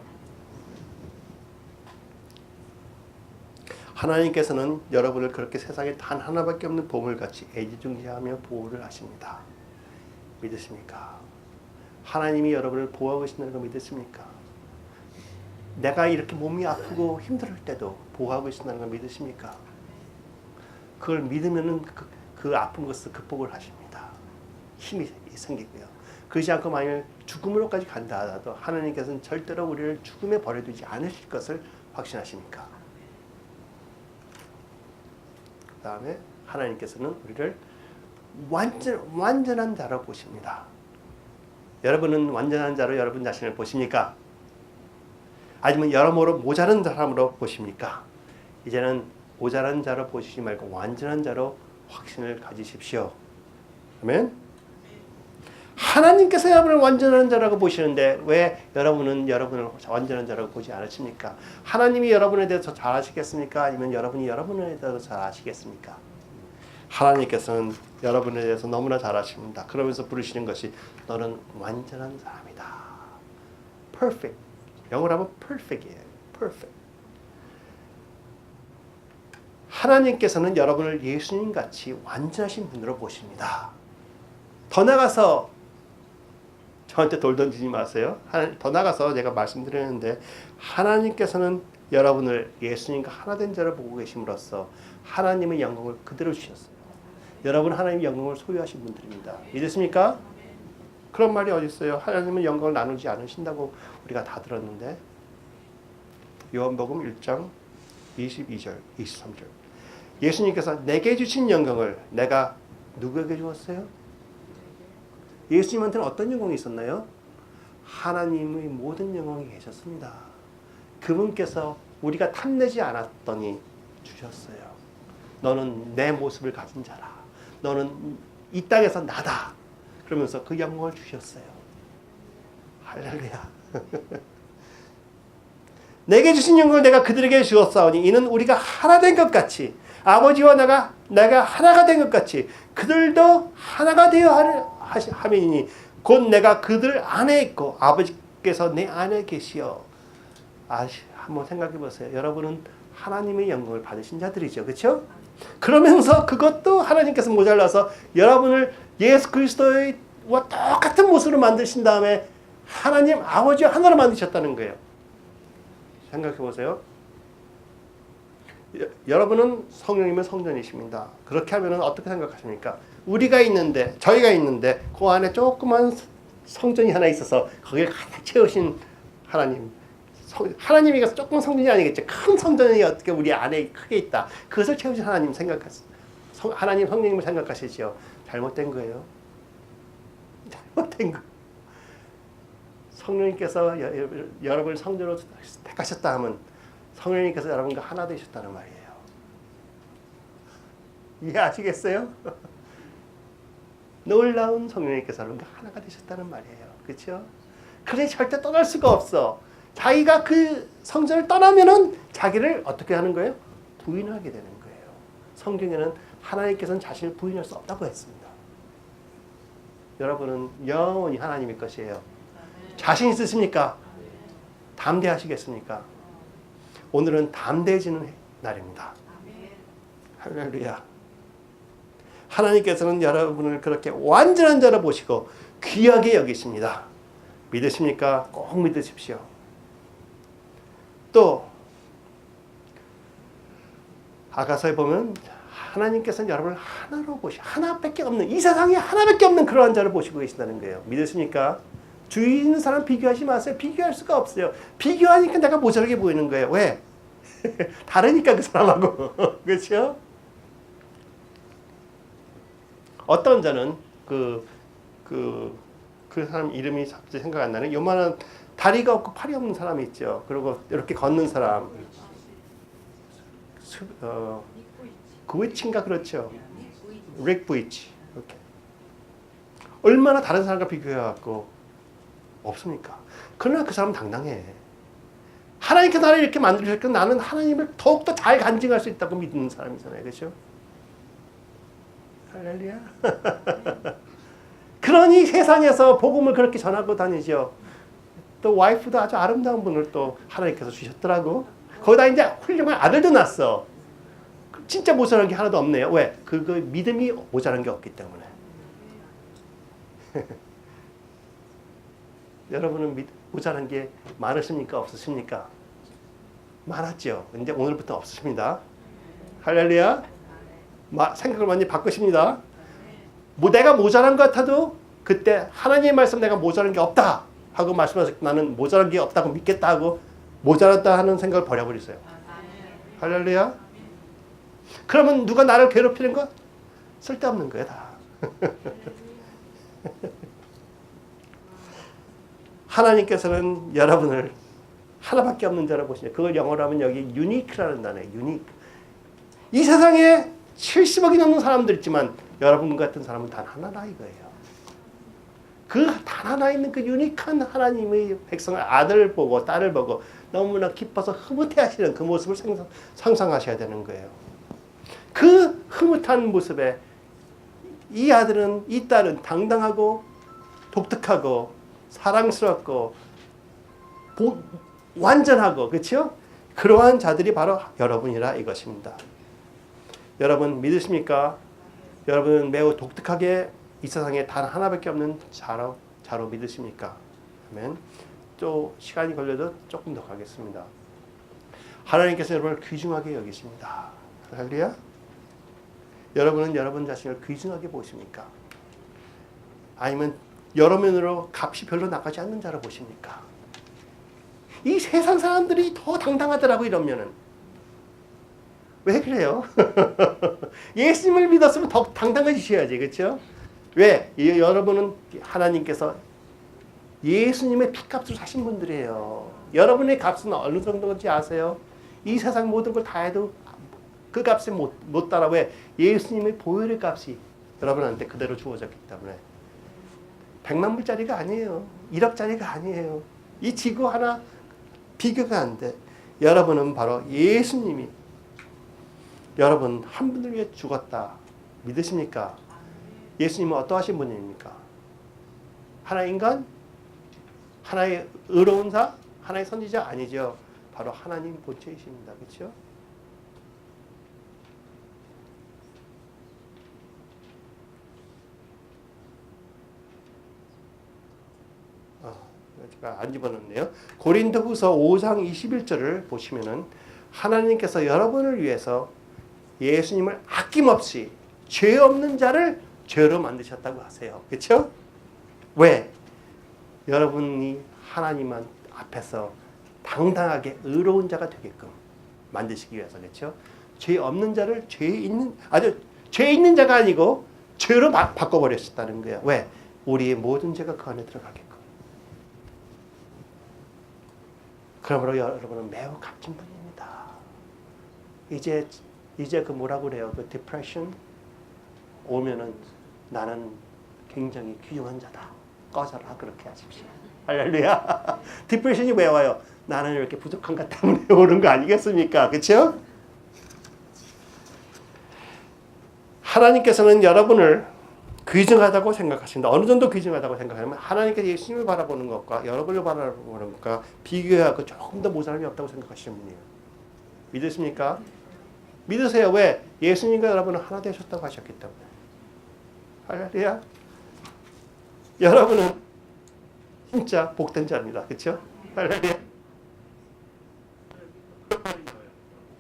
하나님께서는 여러분을 그렇게 세상에 단 하나밖에 없는 보물같이 애지중지하며 보호를 하십니다. 믿으십니까? 하나님이 여러분을 보호하고 계신다는 거 믿으십니까? 내가 이렇게 몸이 아프고 힘들 때도 보호하고 계신다는 거 믿으십니까? 그걸 믿으면은 그 아픈 것을 극복을 하십니다. 힘이 생기고요. 그렇지 않고 만약 죽음으로까지 간다 하더라도 하나님께서는 절대로 우리를 죽음에 버려두지 않으실 것을 확신하십니까? 그 다음에 하나님께서는 우리를 완전한 자로 보십니다. 여러분은 완전한 자로 여러분 자신을 보십니까? 아니면 여러모로 모자란 사람으로 보십니까? 이제는 모자란 자로 보시지 말고 완전한 자로 확신을 가지십시오. 아멘. 하나님께서 여러분을 완전한 자라고 보시는데 왜 여러분은 여러분을 완전한 자라고 보지 않으십니까? 하나님이 여러분에 대해서 잘 아시겠습니까? 아니면 여러분이 여러분에 대해서 잘 아시겠습니까? 하나님께서는 여러분에 대해서 너무나 잘 아십니다. 그러면서 부르시는 것이 너는 완전한 사람이다. Perfect. 영어로 하면 perfect이에요. Perfect. 하나님께서는 여러분을 예수님같이 완전하신 분으로 보십니다. 더 나가서 저한테 돌 던지지 마세요. 더 나가서 제가 말씀드리는데 하나님께서는 여러분을 예수님과 하나된 자로 보고 계심으로써 하나님의 영광을 그대로 주셨어요. 여러분 하나님의 영광을 소유하신 분들입니다. 믿으십니까? 그런 말이 어디 있어요? 하나님은 영광을 나누지 않으신다고 우리가 다 들었는데 요한복음 1장 22절, 23절 예수님께서 내게 주신 영광을 내가 누구에게 주었어요? 예수님한테는 어떤 영광이 있었나요? 하나님의 모든 영광이 계셨습니다. 그분께서 우리가 탐내지 않았더니 주셨어요. 너는 내 모습을 가진 자라. 너는 이 땅에서 나다. 그러면서 그 영광을 주셨어요. 할렐루야. 내게 주신 영광을 내가 그들에게 주었사오니 이는 우리가 하나 된 것 같이 아버지와 내가 하나가 된 것 같이 그들도 하나가 되어 함이니 곧 내가 그들 안에 있고 아버지께서 내 안에 계시어. 한번 생각해 보세요. 여러분은 하나님의 영광을 받으신 자들이죠. 그렇죠? 그러면서 그것도 하나님께서 모자라서 여러분을 예수 그리스도와 똑같은 모습으로 만드신 다음에 하나님 아버지와 하나로 만드셨다는 거예요. 생각해 보세요. 여러분은 성령이면 성전이십니다. 그렇게 하면 어떻게 생각하십니까? 저희가 있는데 그 안에 조그만 성전이 하나 있어서 거기를 가득 채우신 하나님. 하나님이 조금 성전이 아니겠죠. 큰 성전이 어떻게 우리 안에 크게 있다. 그것을 채우신 하나님 생각하세요. 하나님 성령님을 생각하시죠. 잘못된 거예요. 잘못된 거. 성령님께서 여러분을 성전으로 택하셨다 하면 성령님께서 여러분과 하나 되셨다는 말이에요. 이해하시겠어요? 놀라운 성령님께서 여러분과 하나가 되셨다는 말이에요. 그렇죠? 그래 절대 떠날 수가 없어. 자기가 그 성전을 떠나면은 자기를 어떻게 하는 거예요? 부인하게 되는 거예요. 성경에는 하나님께서는 자신을 부인할 수 없다고 했습니다. 여러분은 영원히 하나님의 것이에요. 자신 있으십니까? 담대하시겠습니까? 오늘은 담대해지는 날입니다. 할렐루야. 하나님께서는 여러분을 그렇게 완전한 자로 보시고 귀하게 여기십니다. 믿으십니까? 꼭 믿으십시오. 또 아가서에 보면 하나님께서는 여러분을 하나로 하나밖에 없는, 이 세상에 하나밖에 없는 그러한 자를 보시고 계신다는 거예요. 믿으십니까? 주위에 있는 사람 비교하지 마세요. 비교할 수가 없어요. 비교하니까 내가 모자라게 보이는 거예요. 왜? 다르니까 그 사람하고. 그렇죠? 어떤 자는 그 사람 이름이 갑자기 생각 안 나네. 요만한 다리가 없고 팔이 없는 사람이 있죠. 그리고 이렇게 걷는 사람. 그위치인가 그렇죠. 릭 부이치. 이렇게. 얼마나 다른 사람과 비교해갖고 없습니까? 그러나 그 사람은 당당해. 하나님께서 나를 이렇게 만드셨고 나는 하나님을 더욱더 잘 간증할 수 있다고 믿는 사람이잖아요. 그렇죠? 할렐루야. 그러니 세상에서 복음을 그렇게 전하고 다니죠. 또 와이프도 아주 아름다운 분을 또 하나님께서 주셨더라고. 거기다 이제 훌륭한 아들도 낳았어. 진짜 모자란 게 하나도 없네요. 왜? 그 믿음이 모자란 게 없기 때문에. 여러분은 모자란 게 많으십니까? 없으십니까? 많았죠. 근데 오늘부터 없으십니다. 할렐루야. 생각을 많이 바꾸십니다. 내가 모자란 것 같아도 그때 하나님의 말씀 내가 모자란 게 없다 하고 말씀하실 때 나는 모자란 게 없다고 믿겠다 하고 모자랐다 하는 생각을 버려버리세요. 할렐루야. 그러면 누가 나를 괴롭히는 거? 쓸데없는 거야 다. 하나님께서는 여러분을 하나밖에 없는 자로 보시죠. 그걸 영어로 하면 여기 유니크라는 단어예요. 유니크. 이 세상에 70억이 넘는 사람들 있지만 여러분 같은 사람은 단 하나다 이거예요. 그 단 하나 있는 그 유니크한 하나님의 백성을 아들을 보고 딸을 보고 너무나 기뻐서 흐뭇해하시는 그 모습을 상상하셔야 되는 거예요. 그 흐뭇한 모습에 이 아들은 이 딸은 당당하고 독특하고 사랑스럽고 완전하고 그렇죠? 그러한 자들이 바로 여러분이라 이것입니다. 여러분 믿으십니까? 여러분은 매우 독특하게 이 세상에 단 하나밖에 없는 자로 믿으십니까? 아멘. 또 시간이 걸려도 조금 더 가겠습니다. 하나님께서 여러분을 귀중하게 여기십니다. 할렐루야. 여러분은 여러분 자신을 귀중하게 보십니까? 아니면 여러 면으로 값이 별로 나가지 않는 자로 보십니까? 이 세상 사람들이 더 당당하더라고 이러면은. 왜 그래요? 예수님을 믿었으면 더 당당해지셔야지. 그렇죠? 왜? 여러분은 하나님께서 예수님의 피값으로 사신 분들이에요. 여러분의 값은 어느 정도인지 아세요? 이 세상 모든 걸 다 해도 그 값에 못 따라. 왜? 예수님의 보혈의 값이 여러분한테 그대로 주어졌기 때문에. 100만 불짜리가 아니에요. 1억짜리가 아니에요. 이 지구 하나 비교가 안 돼. 여러분은 바로 예수님이 여러분 한 분을 위해 죽었다. 믿으십니까? 예수님은 어떠하신 분입니까? 하나의 인간? 하나의 의로운 자? 하나의 선지자? 아니죠. 바로 하나님 본체이십니다. 그렇죠? 제가 안 집어넣네요. 고린도후서 5장 21절을 보시면은 하나님께서 여러분을 위해서 예수님을 아낌없이 죄 없는 자를 죄로 만드셨다고 하세요. 그렇죠? 왜? 여러분이 하나님 앞에서 당당하게 의로운 자가 되게끔 만드시기 위해서. 그렇죠? 죄 없는 자를 죄 있는 자가 아니고 죄로 바꿔버렸다는 거예요. 왜? 우리의 모든 죄가 그 안에 들어가게끔. 그러므로 여러분은 매우 값진 분입니다. 이제 그 뭐라고 그래요? 그 디프레션 오면은 나는 굉장히 귀중한 자다. 꺼져라. 그렇게 하십시오. 할렐루야. 디프레션이 왜 와요? 나는 이렇게 부족한 것 때문에 오는 거 아니겠습니까? 그렇죠? 하나님께서는 여러분을 귀중하다고 생각하신다. 어느 정도 귀중하다고 생각하면 하나님께서 예수님을 바라보는 것과 여러분을 바라보는 것과 비교하고 조금 더 모자람이 없다고 생각하시는 분이에요. 믿으십니까? 믿으세요. 왜? 예수님과 여러분은 하나 되셨다고 하셨기 때문에. 할렐루야. 여러분은 진짜 복된 자입니다. 그렇죠? 할렐루야.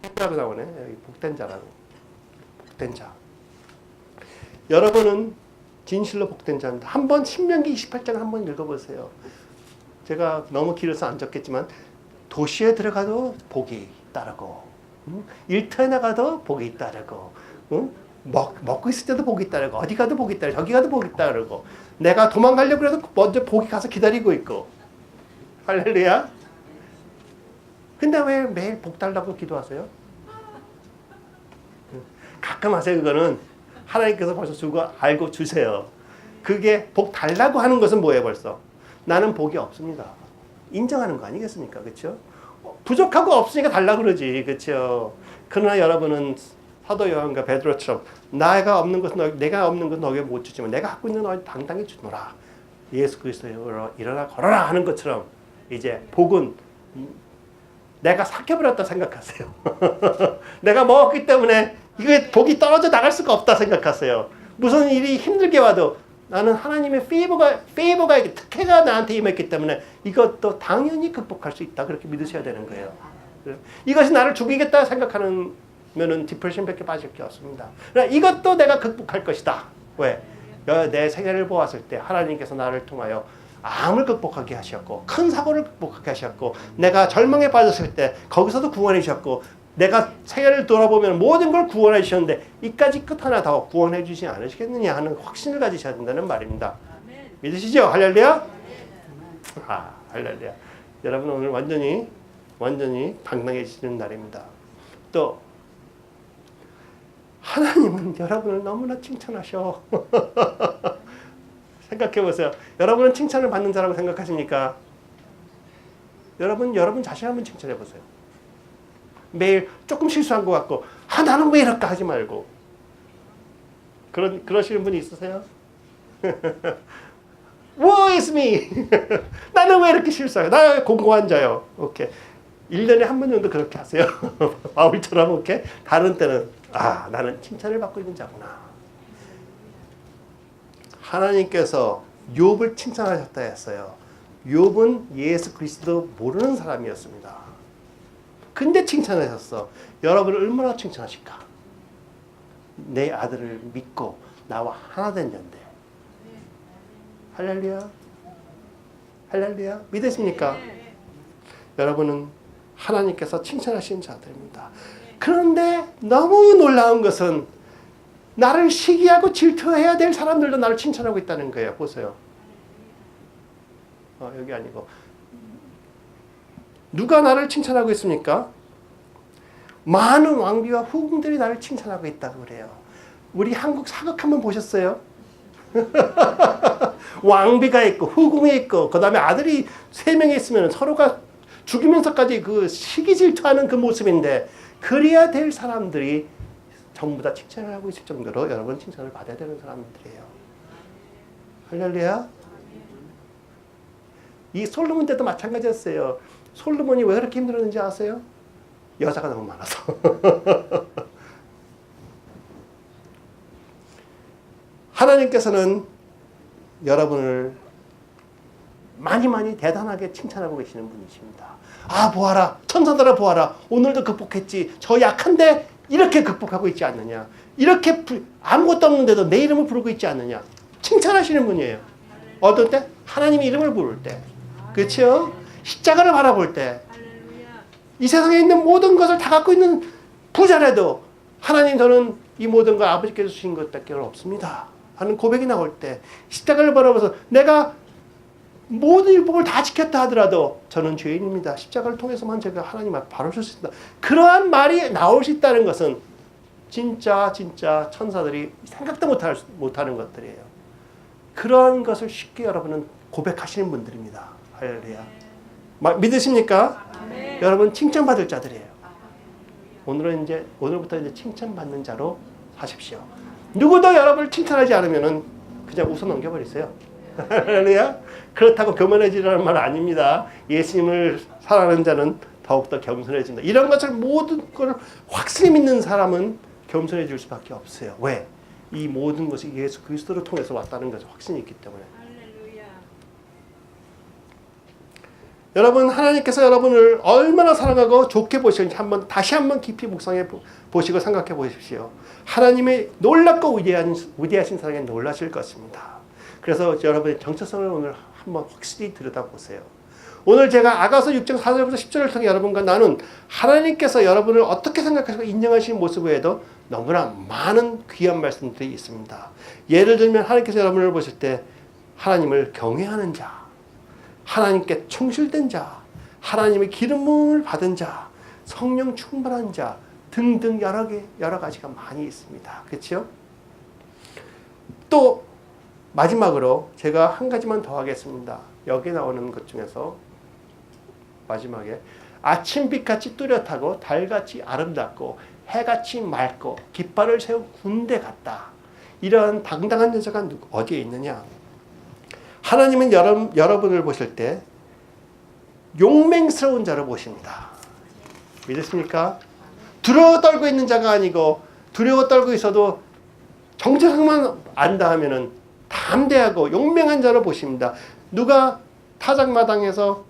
복자로 나오네. 여기 복된 자라고. 복된 자. 여러분은 진실로 복된 자입니다. 한번 신명기 28장을 한번 읽어보세요. 제가 너무 길어서 안 적겠지만 도시에 들어가도 복이 따르고 일터에 나가도 복이 따르고 먹고 있을 때도 복이 따르고 어디 가도 복이 따르고 저기 가도 복이 따르고 내가 도망가려고 해도 먼저 복이 가서 기다리고 있고. 할렐루야. 근데 왜 매일 복 달라고 기도하세요? 가끔 하세요. 그거는 하나님께서 벌써 주고 알고 주세요. 그게 복 달라고 하는 것은 뭐예요 벌써? 나는 복이 없습니다. 인정하는 거 아니겠습니까? 그렇죠? 부족하고 없으니까 달라고 그러지. 그렇죠? 그러나 여러분은 사도 요한과 베드로처럼 내가 없는 것은 너에게 못 주지만 내가 갖고 있는 너에 당당히 주노라. 예수 그리스도로 일어나 걸어라 하는 것처럼 이제 복은 내가 삭혀버렸다 생각하세요. 내가 먹었기 때문에 이게 복이 떨어져 나갈 수가 없다 생각하세요. 무슨 일이 힘들게 와도 나는 하나님의 페이버가 특혜가 나한테 임했기 때문에 이것도 당연히 극복할 수 있다. 그렇게 믿으셔야 되는 거예요. 이것이 나를 죽이겠다 생각하는 면은 디프레션밖에 빠질 게 없습니다. 그러나 이것도 내가 극복할 것이다. 왜? 내 생애를 보았을 때 하나님께서 나를 통하여 암을 극복하게 하셨고 큰 사고를 극복하게 하셨고 내가 절망에 빠졌을 때 거기서도 구원해 주셨고 내가 생애를 돌아보면 모든 걸 구원해 주셨는데 이까지 끝 하나 더 구원해 주지 않으시겠느냐 하는 확신을 가지셔야 된다는 말입니다. 믿으시죠? 할렐루야? 할렐루야. 여러분 오늘 완전히 당당해지는 날입니다. 또 하나님은 여러분을 너무나 칭찬하셔. 생각해 보세요. 여러분은 칭찬을 받는 자라고 생각하십니까? 여러분 자신 한번 칭찬해 보세요. 매일 조금 실수한 것 같고 나는 왜 이럴까 하지 말고 그러시는 분이 있으세요? Woe is me. 나는 왜 이렇게 실수해요? 나 공고한 자요. 오케이. 1년에 한 번 정도 그렇게 하세요. 바울처럼 오케이. 다른 때는 나는 칭찬을 받고 있는 자구나. 하나님께서 욥을 칭찬하셨다 했어요. 욥은 예수 그리스도 모르는 사람이었습니다. 근데 칭찬하셨어. 여러분을 얼마나 칭찬하실까? 내 아들을 믿고 나와 하나 된 자인데. 할렐루야. 할렐루야. 믿으십니까? 여러분은 하나님께서 칭찬하신 자들입니다. 그런데 너무 놀라운 것은 나를 시기하고 질투해야 될 사람들도 나를 칭찬하고 있다는 거예요. 보세요. 여기 아니고. 누가 나를 칭찬하고 있습니까? 많은 왕비와 후궁들이 나를 칭찬하고 있다고 그래요. 우리 한국 사극 한번 보셨어요? 왕비가 있고 후궁이 있고 그 다음에 아들이 3명이 있으면 서로가 죽이면서까지 그 시기 질투하는 그 모습인데 그래야 될 사람들이 전부 다 칭찬을 하고 있을 정도로 여러분 칭찬을 받아야 되는 사람들이에요. 할렐루야. 이 솔로몬 때도 마찬가지였어요. 솔로몬이 왜 그렇게 힘들었는지 아세요? 여자가 너무 많아서. 하나님께서는 여러분을 많이 대단하게 칭찬하고 계시는 분이십니다. 아, 보아라. 천사들아 보아라. 오늘도 극복했지. 저 약한데 이렇게 극복하고 있지 않느냐. 이렇게 아무것도 없는데도 내 이름을 부르고 있지 않느냐. 칭찬하시는 분이에요. 어떨 때? 하나님의 이름을 부를 때. 그렇죠? 십자가를 바라볼 때. 이 세상에 있는 모든 것을 다 갖고 있는 부자라도 하나님 저는 이 모든 걸 아버지께서 주신 것밖에 없습니다 하는 고백이 나올 때 십자가를 바라보면서 내가 모든 율법을 다 지켰다 하더라도 저는 죄인입니다. 십자가를 통해서만 제가 하나님 앞에 바로 설 수 있다. 그러한 말이 나올 수 있다는 것은 진짜 천사들이 생각도 못하는 것들이에요. 그런 것을 쉽게 여러분은 고백하시는 분들입니다. 할렐루야. 믿으십니까? 아멘. 여러분 칭찬받을 자들이에요. 오늘부터 이제 칭찬받는 자로 사십시오. 누구도 여러분을 칭찬하지 않으면은 그냥 웃어 넘겨버리세요. 할렐루야. 그렇다고 교만해지라는 말 아닙니다. 예수님을 사랑하는 자는 더욱더 겸손해진다. 이런 것을 모든 걸 확실히 믿는 사람은 겸손해질 수밖에 없어요. 왜? 이 모든 것이 예수 그리스도를 통해서 왔다는 것을 확신이 있기 때문에. 할렐루야. 여러분 하나님께서 여러분을 얼마나 사랑하고 좋게 보시는지 다시 한번 깊이 묵상해 보시고 생각해 보십시오. 하나님의 놀랍고 위대하신 사랑에 놀라실 것입니다. 그래서 여러분의 정체성을 오늘 한번 확실히 들여다보세요. 오늘 제가 아가서 6장 4절부터 10절을 통해 여러분과 나눈 하나님께서 여러분을 어떻게 생각하시고 인정하시는 모습 외에도 너무나 많은 귀한 말씀들이 있습니다. 예를 들면 하나님께서 여러분을 보실 때 하나님을 경외하는 자, 하나님께 충실된 자, 하나님의 기름을 받은 자, 성령 충만한 자 등등 여러 가지가 많이 있습니다. 그렇죠? 또 마지막으로 제가 한 가지만 더 하겠습니다. 여기 나오는 것 중에서 마지막에 아침빛같이 뚜렷하고 달같이 아름답고 해같이 맑고 깃발을 세운 군대 같다. 이런 당당한 여자가 어디에 있느냐? 하나님은 여러분을 보실 때 용맹스러운 자로 보십니다. 믿으십니까? 두려워 떨고 있는 자가 아니고 두려워 떨고 있어도 정체성만 안다 하면은 담대하고 용맹한 자로 보십니다. 누가 타작마당에서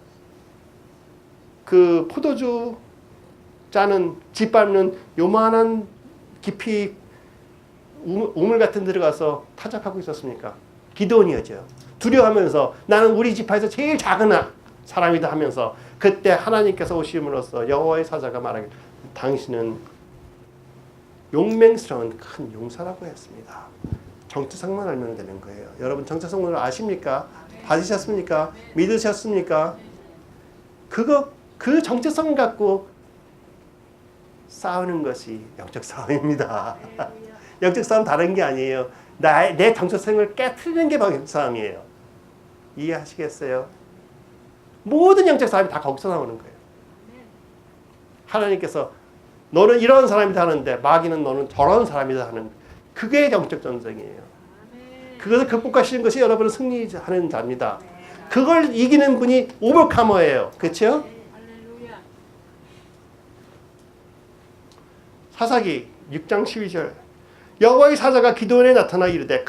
그 포도주 짜는 집 밟는 요만한 깊이 우물 같은 데 들어가서 타작하고 있었습니까? 기드온이었죠. 두려워하면서 나는 우리 지파에서 제일 작은 사람이다 하면서 그때 하나님께서 오심으로써 여호와의 사자가 말하길 당신은 용맹스러운 큰 용사라고 했습니다. 정체성만 알면 되는 거예요. 여러분 정체성을 아십니까? 받으셨습니까? 믿으셨습니까? 그 정체성 갖고 싸우는 것이 영적 싸움입니다. 영적 싸움 다른 게 아니에요. 내 정체성을 깨트리는 게 영적 싸움이에요. 이해하시겠어요? 모든 영적 싸움이 다 거기서 나오는 거예요. 하나님께서 너는 이런 사람이다 하는데 마귀는 너는 저런 사람이다 하는 그게 영적 전쟁이에요. 그것을 극복하시는 것이 여러분은 승리하는 자입니다. 그걸 이기는 분이 오버카머예요. 그렇죠? 사사기 6장 12절 여호와의 사자가 기드온에 나타나 이르되